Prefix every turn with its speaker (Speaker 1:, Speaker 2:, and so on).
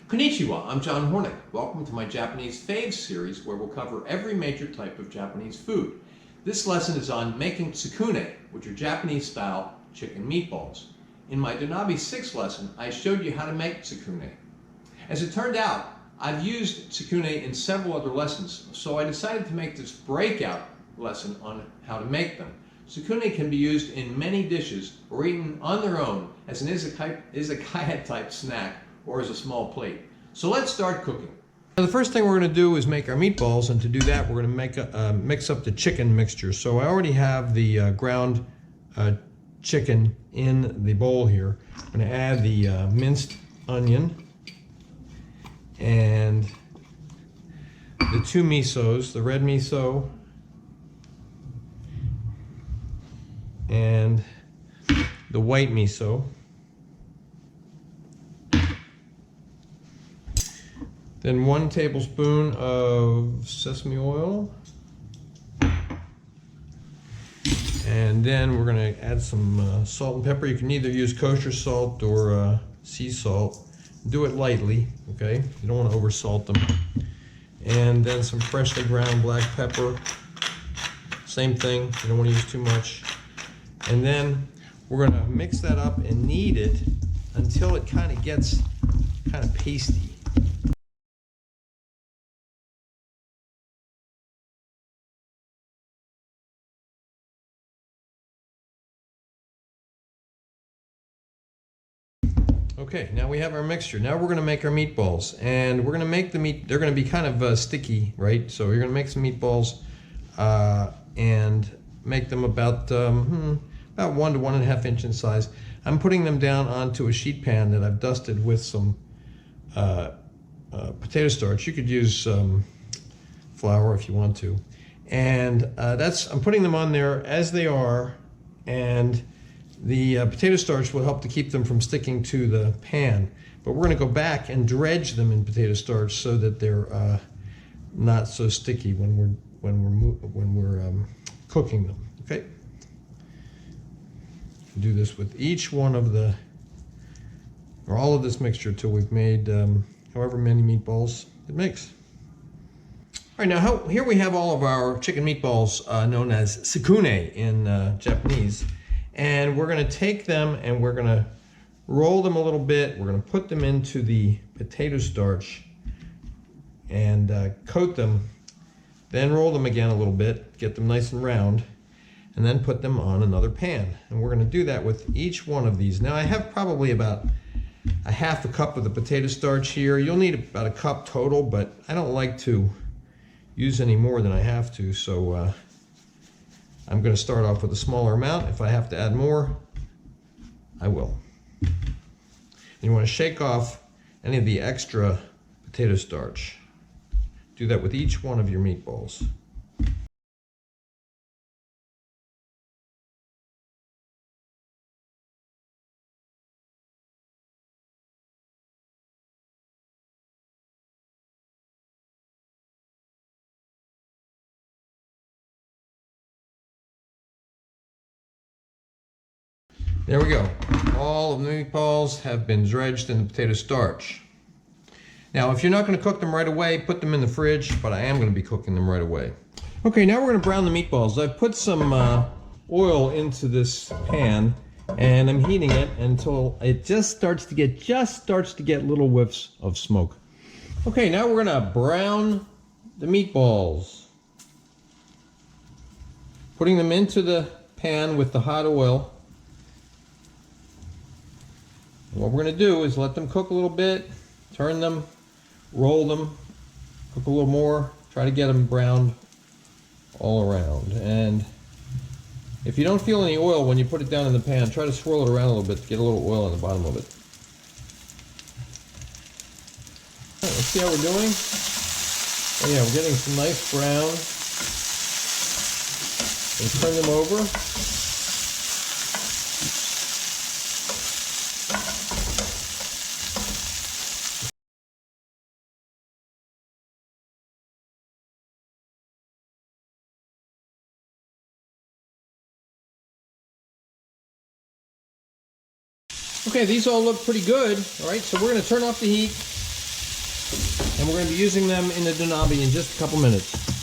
Speaker 1: Konnichiwa, I'm John Hornick. Welcome to my Japanese Faves series where we'll cover every major type of Japanese food. This lesson is on making tsukune, which are Japanese-style chicken meatballs. In my Donabe 6 lesson, I showed you how to make tsukune. As it turned out, I've used tsukune in several other lessons, so I decided to make this breakout lesson on how to make them. Tsukune can be used in many dishes or eaten on their own as an Izakaya-type snack or as a small plate. So let's start cooking. Now the first thing we're going to do is make our meatballs, and to do that we're going to mix up the chicken mixture. So I already have the ground chicken in the bowl here. I'm going to add the minced onion and the two misos, the red miso and the white miso. Then 1 tablespoon of sesame oil. And then we're going to add some salt and pepper. You can either use kosher salt or sea salt. Do it lightly, okay? You don't want to oversalt them. And then some freshly ground black pepper. Same thing, you don't want to use too much. And then we're going to mix that up and knead it until it kind of gets kind of pasty. Okay, now we have our mixture. Now we're going to make our meatballs, and we're going to make the meat. They're going to be kind of sticky, right? So you're going to make some meatballs and make them about 1 to 1.5 inch in size. I'm putting them down onto a sheet pan that I've dusted with some potato starch. You could use flour if you want to, and I'm putting them on there as they are, and the potato starch will help to keep them from sticking to the pan. But we're going to go back and dredge them in potato starch so that they're not so sticky when we're cooking them. Okay. Do this with each one of all of this mixture till we've made however many meatballs it makes. All right, now here we have all of our chicken meatballs known as tsukune in Japanese. And we're going to take them and we're going to roll them a little bit. We're going to put them into the potato starch and coat them. Then roll them again a little bit, get them nice and round, and then put them on another pan. And we're going to do that with each one of these. Now I have probably about a 1/2 cup of the potato starch here. You'll need about a cup total, but I don't like to use any more than I have to, so I'm going to start off with a smaller amount. If I have to add more, I will. And you want to shake off any of the extra potato starch. Do that with each one of your meatballs. There we go. All of the meatballs have been dredged in the potato starch. Now, if you're not going to cook them right away, put them in the fridge, but I am going to be cooking them right away. Okay, now we're going to brown the meatballs. I've put some oil into this pan, and I'm heating it until it just starts to get little whiffs of smoke. Okay, now we're going to brown the meatballs. Putting them into the pan with the hot oil. What we're going to do is let them cook a little bit, turn them, roll them, cook a little more, try to get them browned all around. And if you don't feel any oil when you put it down in the pan, try to swirl it around a little bit to get a little oil on the bottom of it. All right, let's see how we're doing. Oh yeah, we're getting some nice brown. And turn them over. Okay, these all look pretty good. All right, so we're going to turn off the heat And we're going to be using them in the Donabe in just a couple minutes.